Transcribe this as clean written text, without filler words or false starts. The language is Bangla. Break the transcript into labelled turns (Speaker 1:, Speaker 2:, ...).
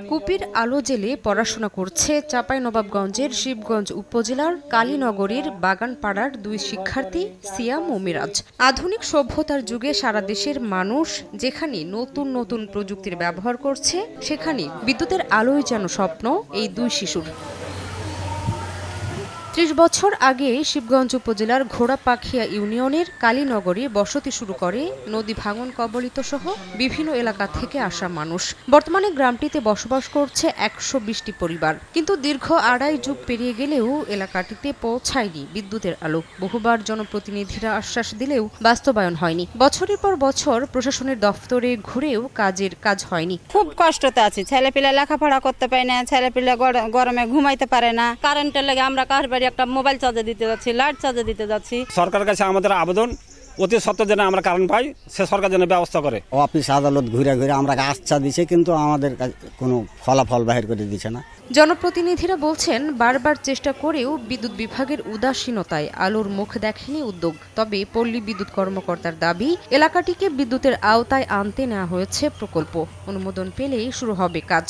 Speaker 1: কুপির আলো জেলে পড়াশোনা করছে চাঁপাইনবাবগঞ্জের শিবগঞ্জ উপজেলার কালীনগরীর বাগানপাড়ার দুই শিক্ষার্থী সিয়াম ও মিরাজ। আধুনিক সভ্যতার যুগে সারা দেশের মানুষ যেখানে নতুন নতুন প্রযুক্তির ব্যবহার করছে, সেখানে বিদ্যুতের আলোই যেন স্বপ্ন এই দুই শিশুর। ৩০ বছর আগে শিবগঞ্জ উপজেলার ঘোড়াপাখিয়া ইউনিয়নের কালীনগরে বসতি শুরু করে নদী ভাঙন কবলিত সহ বিভিন্ন এলাকা থেকে আসা মানুষ। বর্তমানে গ্রামটিতে বসবাস করছে ১২০টি পরিবার। কিন্তু দীর্ঘ আড়াই যুগ পেরিয়ে গেলেও এলাকাটিতে পৌঁছায়নি বিদ্যুতের আলো। বহুবার জনপ্রতিনিধিরা আশ্বাস দিলেও বাস্তবায়ন হয়নি। বছরের পর বছর প্রশাসনের দফতরে ঘুরেও কাজ হয়নি।
Speaker 2: খুব কষ্টতে আছি, ছেলেপিলে লেখাপড়া করতে পারে না, ছেলেপিলে গরমে ঘুমাইতে পারে না। কারেন্টের লাগে আমরা কার বাড়ি একটা মোবাইল চার্জে দিতে যাচ্ছি, লাইট চার্জে দিতে যাচ্ছি।
Speaker 3: সরকারের কাছে আমাদের আবেদন, অতি সত্ত্বর যেন আমরা কারেন্ট পাই, সে সরকার যেন ব্যবস্থা করে।
Speaker 4: অফিস আদালত ঘুরে ঘুরে আমরা আশ্বাস দিচ্ছে, কিন্তু আমাদের কোনো ফলাফল বাহির করে দিচ্ছে না।
Speaker 1: জনপ্রতিনিধিরা বলছেন, বারবার চেষ্টা করেও বিদ্যুৎ বিভাগের উদাসীনতায় আলোর মুখ দেখেনি উদ্যোগ। তবে পল্লী বিদ্যুৎ কর্মকর্তার দাবি, এলাকাটিকে বিদ্যুতের আওতায় আনতে নেওয়া হয়েছে প্রকল্প। অনুমোদন পেলেই শুরু হবে কাজ।